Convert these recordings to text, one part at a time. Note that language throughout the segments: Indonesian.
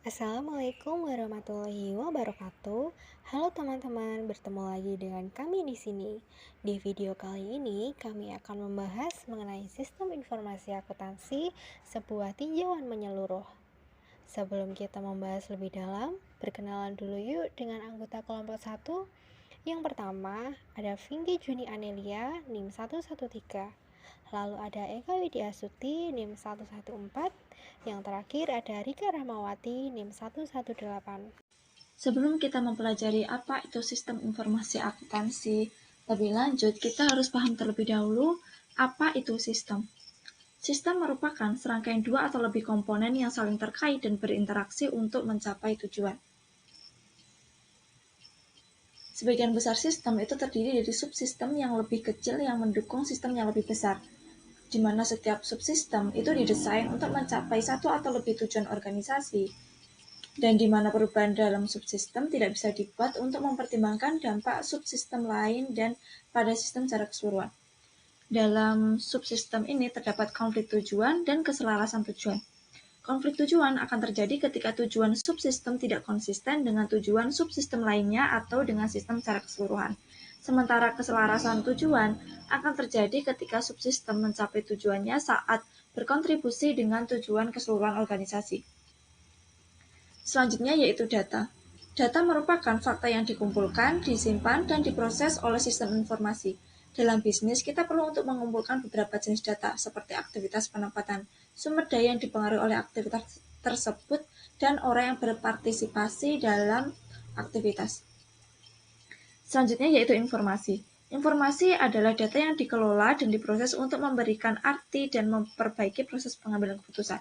Assalamualaikum warahmatullahi wabarakatuh. Halo teman-teman, bertemu lagi dengan kami di sini. Di video kali ini, kami akan membahas mengenai sistem informasi akuntansi, sebuah tinjauan menyeluruh. Sebelum kita membahas lebih dalam, berkenalan dulu yuk dengan anggota kelompok 1. Yang pertama, ada Vinggi Juni Anelia, NIM 113. Lalu ada Eka Widya Astuti, NIM 114. Yang terakhir ada Rika Rahmawati, NIM 118. Sebelum kita mempelajari apa itu sistem informasi akuntansi, lebih lanjut kita harus paham terlebih dahulu apa itu sistem. Sistem merupakan serangkaian dua atau lebih komponen yang saling terkait dan berinteraksi untuk mencapai tujuan. Sebagian besar sistem itu terdiri dari subsistem yang lebih kecil yang mendukung sistem yang lebih besar, di mana setiap subsistem itu didesain untuk mencapai satu atau lebih tujuan organisasi, dan di mana perubahan dalam subsistem tidak bisa dibuat untuk mempertimbangkan dampak subsistem lain dan pada sistem secara keseluruhan. Dalam subsistem ini terdapat konflik tujuan dan keselarasan tujuan. Konflik tujuan akan terjadi ketika tujuan subsistem tidak konsisten dengan tujuan subsistem lainnya atau dengan sistem secara keseluruhan. Sementara keselarasan tujuan akan terjadi ketika subsistem mencapai tujuannya saat berkontribusi dengan tujuan keseluruhan organisasi. Selanjutnya yaitu data. Data merupakan fakta yang dikumpulkan, disimpan, dan diproses oleh sistem informasi. Dalam bisnis, kita perlu untuk mengumpulkan beberapa jenis data, seperti aktivitas penempatan, sumber daya yang dipengaruhi oleh aktivitas tersebut, dan orang yang berpartisipasi dalam aktivitas. Selanjutnya yaitu informasi. Informasi adalah data yang dikelola dan diproses untuk memberikan arti dan memperbaiki proses pengambilan keputusan.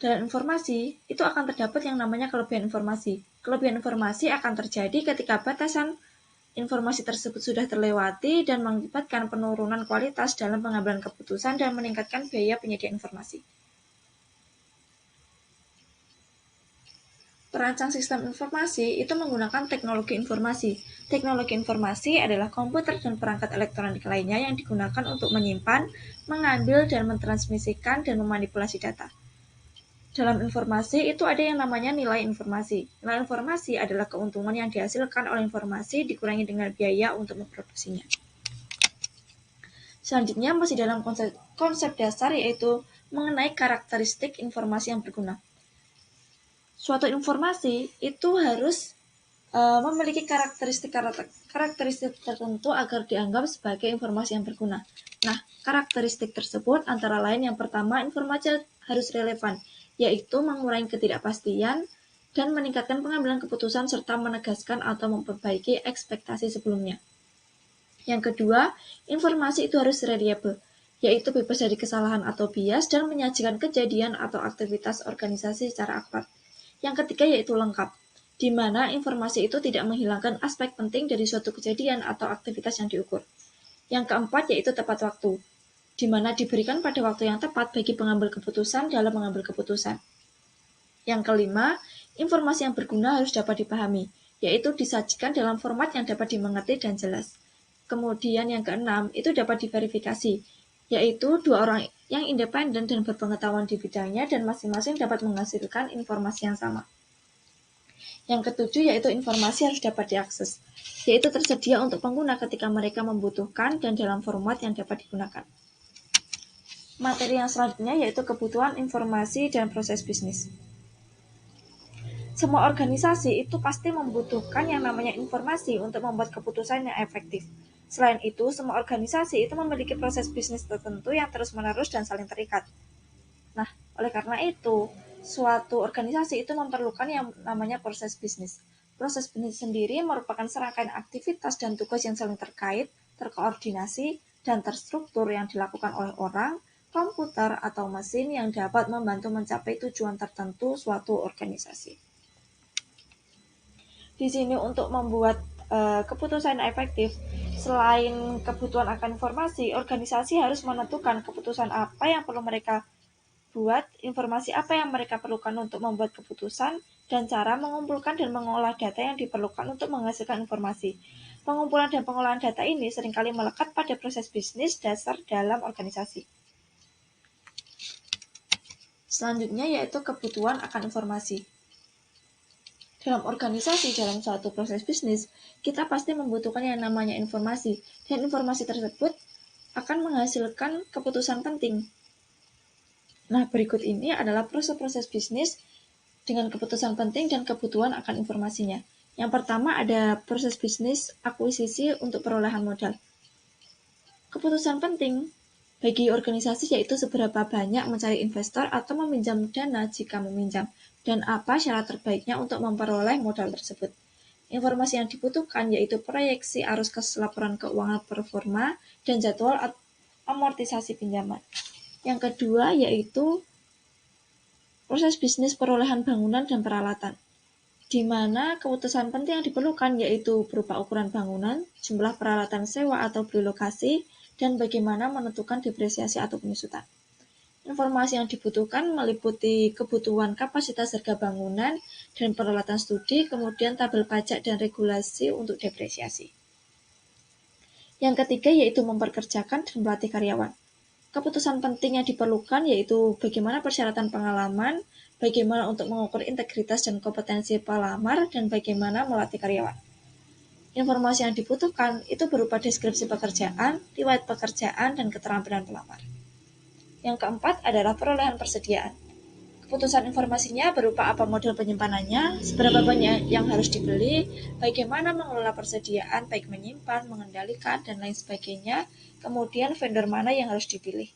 Dalam informasi, itu akan terdapat yang namanya kelebihan informasi. Kelebihan informasi akan terjadi ketika batasan informasi tersebut sudah terlewati dan mengakibatkan penurunan kualitas dalam pengambilan keputusan dan meningkatkan biaya penyedia informasi. Perancang sistem informasi itu menggunakan teknologi informasi. Teknologi informasi adalah komputer dan perangkat elektronik lainnya yang digunakan untuk menyimpan, mengambil, dan mentransmisikan dan memanipulasi data. Dalam informasi itu ada yang namanya nilai informasi. Nilai informasi adalah keuntungan yang dihasilkan oleh informasi dikurangi dengan biaya untuk memproduksinya. Selanjutnya masih dalam konsep dasar yaitu mengenai karakteristik informasi yang berguna. Suatu informasi itu harus memiliki karakteristik tertentu agar dianggap sebagai informasi yang berguna. Nah, karakteristik tersebut antara lain yang pertama, informasi harus relevan, yaitu mengurangi ketidakpastian dan meningkatkan pengambilan keputusan serta menegaskan atau memperbaiki ekspektasi sebelumnya. Yang kedua, informasi itu harus reliable, yaitu bebas dari kesalahan atau bias dan menyajikan kejadian atau aktivitas organisasi secara akurat. Yang ketiga yaitu lengkap, di mana informasi itu tidak menghilangkan aspek penting dari suatu kejadian atau aktivitas yang diukur. Yang keempat yaitu tepat waktu, di mana diberikan pada waktu yang tepat bagi pengambil keputusan dalam mengambil keputusan. Yang kelima, informasi yang berguna harus dapat dipahami, yaitu disajikan dalam format yang dapat dimengerti dan jelas. Kemudian yang keenam, itu dapat diverifikasi, yaitu dua orang yang independen dan berpengetahuan di bidangnya dan masing-masing dapat menghasilkan informasi yang sama. Yang ketujuh yaitu informasi harus dapat diakses, yaitu tersedia untuk pengguna ketika mereka membutuhkan dan dalam format yang dapat digunakan. Materi yang selanjutnya yaitu kebutuhan informasi dan proses bisnis. Semua organisasi itu pasti membutuhkan yang namanya informasi untuk membuat keputusan yang efektif. Selain itu, semua organisasi itu memiliki proses bisnis tertentu yang terus-menerus dan saling terikat. Nah, oleh karena itu, suatu organisasi itu memerlukan yang namanya proses bisnis. Proses bisnis sendiri merupakan serangkaian aktivitas dan tugas yang saling terkait, terkoordinasi, dan terstruktur yang dilakukan oleh orang, komputer, atau mesin yang dapat membantu mencapai tujuan tertentu suatu organisasi. Di sini untuk membuat keputusan efektif, selain kebutuhan akan informasi, organisasi harus menentukan keputusan apa yang perlu mereka buat, informasi apa yang mereka perlukan untuk membuat keputusan, dan cara mengumpulkan dan mengolah data yang diperlukan untuk menghasilkan informasi. Pengumpulan dan pengolahan data ini seringkali melekat pada proses bisnis dasar dalam organisasi. Selanjutnya yaitu kebutuhan akan informasi. Dalam organisasi, dalam suatu proses bisnis, kita pasti membutuhkan yang namanya informasi, dan informasi tersebut akan menghasilkan keputusan penting. Nah, berikut ini adalah proses-proses bisnis dengan keputusan penting dan kebutuhan akan informasinya. Yang pertama ada proses bisnis akuisisi untuk perolehan modal. Keputusan penting bagi organisasi yaitu seberapa banyak mencari investor atau meminjam dana jika meminjam, dan apa syarat terbaiknya untuk memperoleh modal tersebut. Informasi yang dibutuhkan yaitu proyeksi arus kas laporan keuangan performa dan jadwal amortisasi pinjaman. Yang kedua yaitu proses bisnis perolehan bangunan dan peralatan, di mana keputusan penting yang diperlukan yaitu berupa ukuran bangunan, jumlah peralatan sewa atau beli lokasi, dan bagaimana menentukan depresiasi atau penyusutan. Informasi yang dibutuhkan meliputi kebutuhan kapasitas harga bangunan dan peralatan studi, kemudian tabel pajak dan regulasi untuk depresiasi. Yang ketiga yaitu memperkerjakan dan melatih karyawan. Keputusan penting yang diperlukan yaitu bagaimana persyaratan pengalaman, bagaimana untuk mengukur integritas dan kompetensi pelamar, dan bagaimana melatih karyawan. Informasi yang dibutuhkan itu berupa deskripsi pekerjaan, riwayat pekerjaan, dan keterampilan pelamar. Yang keempat adalah perolehan persediaan. Keputusan informasinya berupa apa model penyimpanannya, seberapa banyak yang harus dibeli, bagaimana mengelola persediaan, baik menyimpan, mengendalikan, dan lain sebagainya, kemudian vendor mana yang harus dipilih.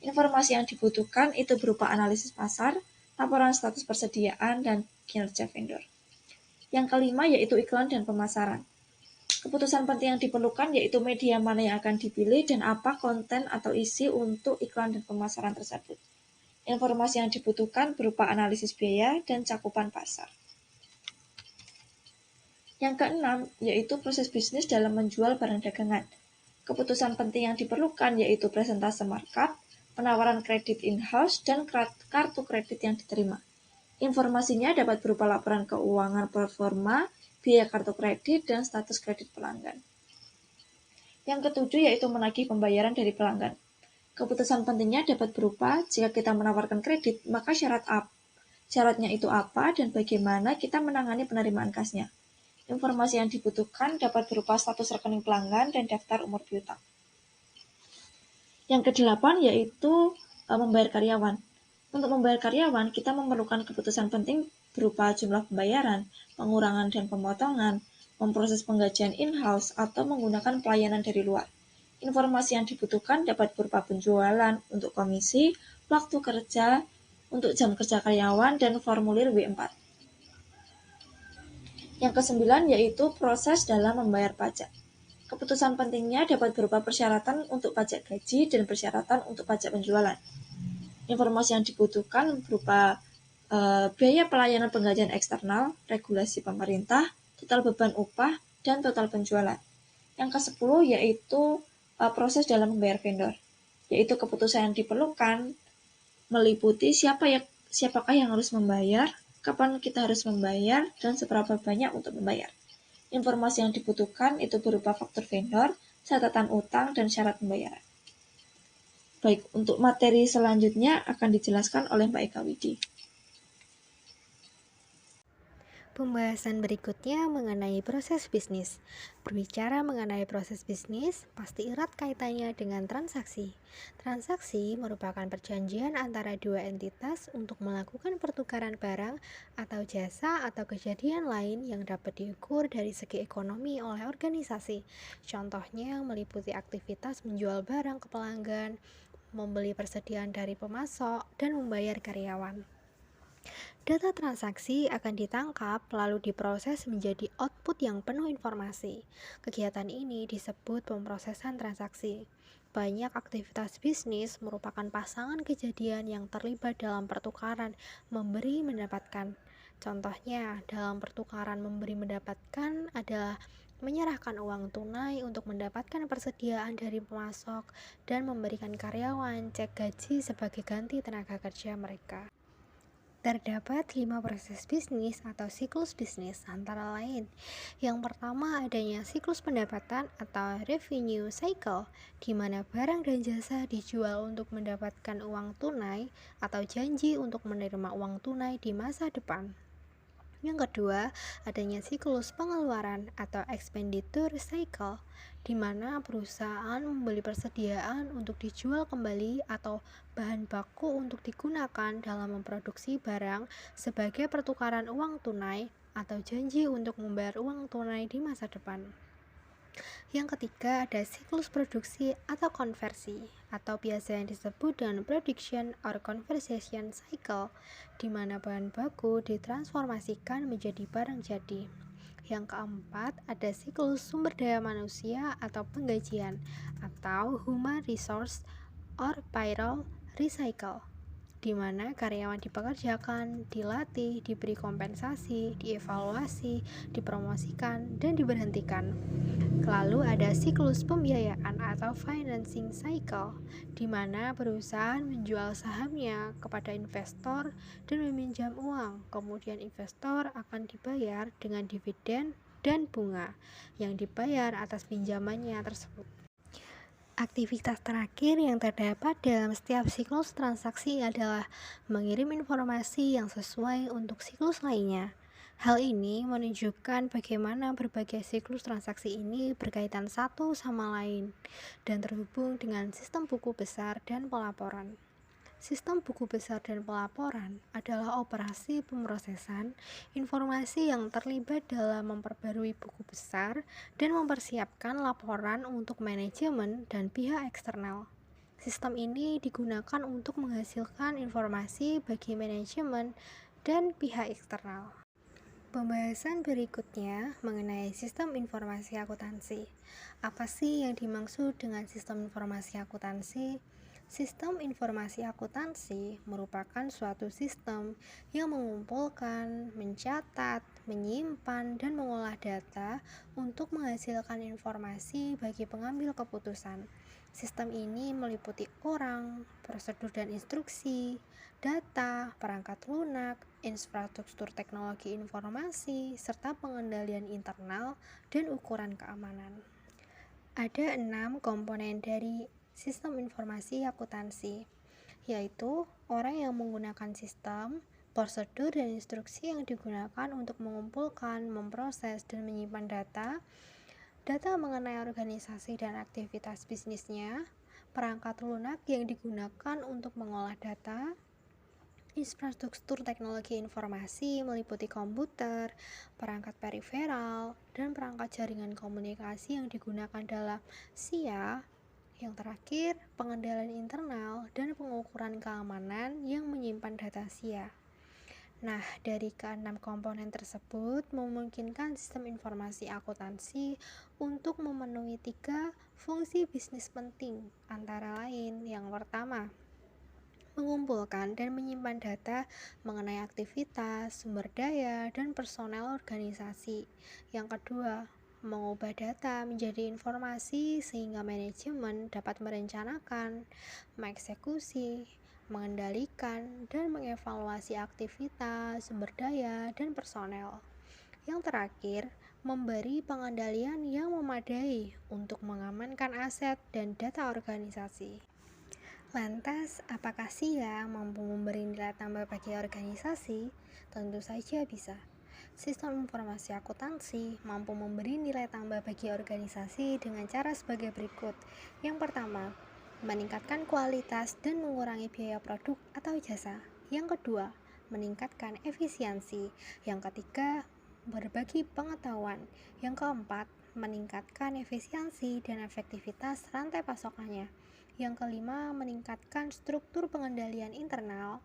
Informasi yang dibutuhkan itu berupa analisis pasar, laporan status persediaan, dan kinerja vendor. Yang kelima yaitu iklan dan pemasaran. Keputusan penting yang diperlukan yaitu media mana yang akan dipilih dan apa konten atau isi untuk iklan dan pemasaran tersebut. Informasi yang dibutuhkan berupa analisis biaya dan cakupan pasar. Yang keenam yaitu proses bisnis dalam menjual barang dagangan. Keputusan penting yang diperlukan yaitu presentase markup, penawaran kredit in-house, dan kartu kredit yang diterima. Informasinya dapat berupa laporan keuangan performa, biaya kartu kredit, dan status kredit pelanggan. Yang ketujuh yaitu menagih pembayaran dari pelanggan. Keputusan pentingnya dapat berupa jika kita menawarkan kredit, maka syaratnya itu apa dan bagaimana kita menangani penerimaan kasnya. Informasi yang dibutuhkan dapat berupa status rekening pelanggan dan daftar umur piutang. Yang kedelapan yaitu membayar karyawan. Untuk membayar karyawan, kita memerlukan keputusan penting berupa jumlah pembayaran, pengurangan dan pemotongan, memproses penggajian in-house, atau menggunakan pelayanan dari luar. Informasi yang dibutuhkan dapat berupa penjualan untuk komisi, waktu kerja, untuk jam kerja karyawan, dan formulir W4. Yang kesembilan yaitu proses dalam membayar pajak. Keputusan pentingnya dapat berupa persyaratan untuk pajak gaji dan persyaratan untuk pajak penjualan. Informasi yang dibutuhkan berupa biaya pelayanan penggajian eksternal, regulasi pemerintah, total beban upah, dan total penjualan. Yang ke-10 yaitu proses dalam membayar vendor, yaitu keputusan yang diperlukan meliputi siapakah yang harus membayar, kapan kita harus membayar, dan seberapa banyak untuk membayar. Informasi yang dibutuhkan itu berupa faktur vendor, catatan utang, dan syarat pembayaran. Baik, untuk materi selanjutnya akan dijelaskan oleh Mbak Eka Widi. Pembahasan berikutnya mengenai proses bisnis. Berbicara mengenai proses bisnis, pasti erat kaitannya dengan transaksi. Transaksi merupakan perjanjian antara dua entitas untuk melakukan pertukaran barang atau jasa atau kejadian lain yang dapat diukur dari segi ekonomi oleh organisasi. Contohnya meliputi aktivitas menjual barang ke pelanggan, membeli persediaan dari pemasok, dan membayar karyawan. Data transaksi akan ditangkap lalu diproses menjadi output yang penuh informasi. Kegiatan ini disebut pemrosesan transaksi. Banyak aktivitas bisnis merupakan pasangan kejadian yang terlibat dalam pertukaran memberi mendapatkan. Contohnya, dalam pertukaran memberi mendapatkan adalah menyerahkan uang tunai untuk mendapatkan persediaan dari pemasok dan memberikan karyawan cek gaji sebagai ganti tenaga kerja mereka. Terdapat 5 proses bisnis atau siklus bisnis antara lain. Yang pertama adanya siklus pendapatan atau revenue cycle, di mana barang dan jasa dijual untuk mendapatkan uang tunai atau janji untuk menerima uang tunai di masa depan. Yang kedua, adanya siklus pengeluaran atau expenditure cycle, di mana perusahaan membeli persediaan untuk dijual kembali atau bahan baku untuk digunakan dalam memproduksi barang sebagai pertukaran uang tunai atau janji untuk membayar uang tunai di masa depan. Yang ketiga ada siklus produksi atau konversi, atau biasa yang disebut dengan production or conversion cycle, di mana bahan baku ditransformasikan menjadi barang jadi. Yang keempat ada siklus sumber daya manusia atau penggajian, atau human resource or payroll recycle, di mana karyawan dipekerjakan, dilatih, diberi kompensasi, dievaluasi, dipromosikan, dan diberhentikan. Lalu ada siklus pembiayaan atau financing cycle, di mana perusahaan menjual sahamnya kepada investor dan meminjam uang. Kemudian investor akan dibayar dengan dividen dan bunga yang dibayar atas pinjamannya tersebut. Aktivitas terakhir yang terdapat dalam setiap siklus transaksi adalah mengirim informasi yang sesuai untuk siklus lainnya. Hal ini menunjukkan bagaimana berbagai siklus transaksi ini berkaitan satu sama lain dan terhubung dengan sistem buku besar dan pelaporan. Sistem buku besar dan pelaporan adalah operasi pemrosesan informasi yang terlibat dalam memperbarui buku besar dan mempersiapkan laporan untuk manajemen dan pihak eksternal. Sistem ini digunakan untuk menghasilkan informasi bagi manajemen dan pihak eksternal. Pembahasan berikutnya mengenai sistem informasi akuntansi. Apa sih yang dimaksud dengan sistem informasi akuntansi? Sistem informasi akuntansi merupakan suatu sistem yang mengumpulkan, mencatat, menyimpan, dan mengolah data untuk menghasilkan informasi bagi pengambil keputusan. Sistem ini meliputi orang, prosedur dan instruksi, data, perangkat lunak, infrastruktur teknologi informasi, serta pengendalian internal dan ukuran keamanan. Ada 6 komponen dari sistem informasi akuntansi, yaitu orang yang menggunakan sistem, prosedur dan instruksi yang digunakan untuk mengumpulkan, memproses, dan menyimpan data mengenai organisasi dan aktivitas bisnisnya, perangkat lunak yang digunakan untuk mengolah data, infrastruktur teknologi informasi meliputi komputer, perangkat periferal, dan perangkat jaringan komunikasi yang digunakan dalam SIA. Yang terakhir, pengendalian internal dan pengukuran keamanan yang menyimpan data SIA. Nah, dari keenam komponen tersebut memungkinkan sistem informasi akuntansi untuk memenuhi 3 fungsi bisnis penting, antara lain yang pertama, mengumpulkan dan menyimpan data mengenai aktivitas, sumber daya, dan personel organisasi. Yang kedua, mengubah data menjadi informasi sehingga manajemen dapat merencanakan, mengeksekusi, mengendalikan, dan mengevaluasi aktivitas, sumber daya, dan personel. Yang terakhir, memberi pengendalian yang memadai untuk mengamankan aset dan data organisasi. Lantas, apakah SIA mampu memberi nilai tambah bagi organisasi? Tentu saja bisa. Sistem informasi akuntansi mampu memberi nilai tambah bagi organisasi dengan cara sebagai berikut. Yang pertama, meningkatkan kualitas dan mengurangi biaya produk atau jasa. Yang kedua, meningkatkan efisiensi. Yang ketiga, berbagi pengetahuan. Yang keempat, meningkatkan efisiensi dan efektivitas rantai pasokannya. Yang kelima, meningkatkan struktur pengendalian internal.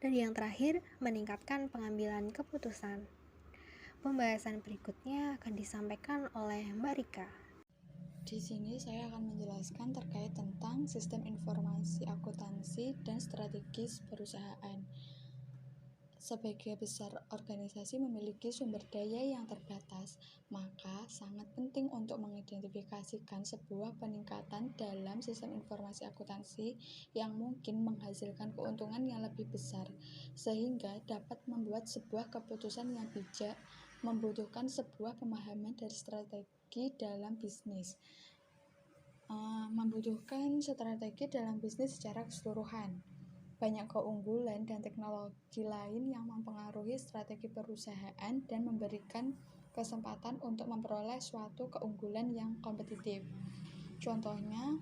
Dan yang terakhir, meningkatkan pengambilan keputusan. Pembahasan berikutnya akan disampaikan oleh Mbak Rika. Di sini saya akan menjelaskan terkait tentang sistem informasi akuntansi dan strategis perusahaan. Sebagai besar organisasi memiliki sumber daya yang terbatas, maka sangat penting untuk mengidentifikasikan sebuah peningkatan dalam sistem informasi akuntansi yang mungkin menghasilkan keuntungan yang lebih besar, sehingga dapat membuat sebuah keputusan yang bijak, membutuhkan sebuah pemahaman dari strategi dalam bisnis. Membutuhkan strategi dalam bisnis secara keseluruhan. Banyak keunggulan dan teknologi lain yang mempengaruhi strategi perusahaan dan memberikan kesempatan untuk memperoleh suatu keunggulan yang kompetitif. Contohnya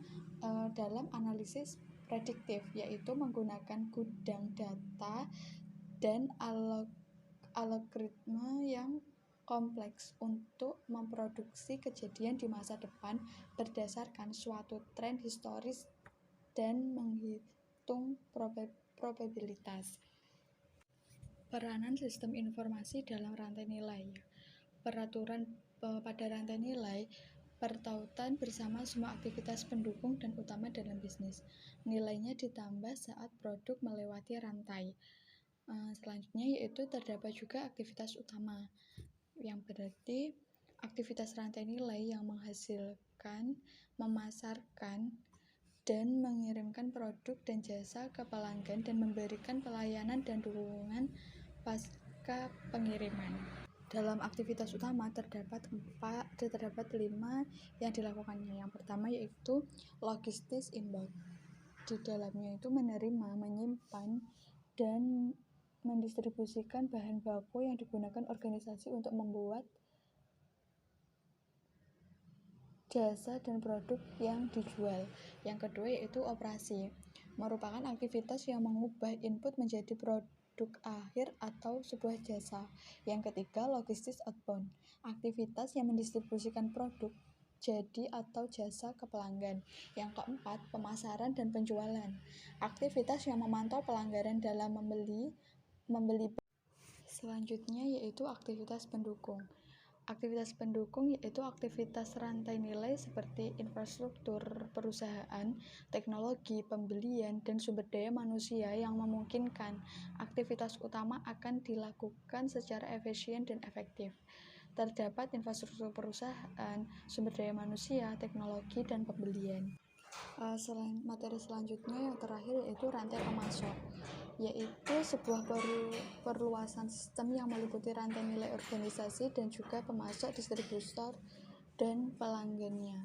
dalam analisis prediktif, yaitu menggunakan gudang data dan algoritma yang kompleks untuk memproduksi kejadian di masa depan berdasarkan suatu tren historis dan menghitung probabilitas. Peranan sistem informasi dalam rantai nilai. Peraturan pada rantai nilai bertautan bersama semua aktivitas pendukung dan utama dalam bisnis. Nilainya ditambah saat produk melewati rantai. Selanjutnya yaitu terdapat juga aktivitas utama, yang berarti aktivitas rantai nilai yang menghasilkan, memasarkan, dan mengirimkan produk dan jasa ke pelanggan dan memberikan pelayanan dan dukungan pasca pengiriman. Dalam aktivitas utama terdapat 5 yang dilakukannya. Yang pertama yaitu logistis inbound. Di dalamnya itu menerima, menyimpan, dan mendistribusikan bahan baku yang digunakan organisasi untuk membuat jasa dan produk yang dijual. Yang kedua yaitu operasi, merupakan aktivitas yang mengubah input menjadi produk akhir atau sebuah jasa. Yang ketiga logistis outbound, aktivitas yang mendistribusikan produk jadi atau jasa ke pelanggan. Yang keempat pemasaran dan penjualan, aktivitas yang memantau pelanggan dalam membeli. Selanjutnya yaitu aktivitas pendukung. Aktivitas pendukung yaitu aktivitas rantai nilai seperti infrastruktur perusahaan, teknologi, pembelian, dan sumber daya manusia yang memungkinkan aktivitas utama akan dilakukan secara efisien dan efektif. Terdapat infrastruktur perusahaan, sumber daya manusia, teknologi, dan pembelian. Materi selanjutnya yang terakhir yaitu rantai pemasok, yaitu sebuah perluasan sistem yang meliputi rantai nilai organisasi dan juga pemasok, distributor, dan pelanggannya.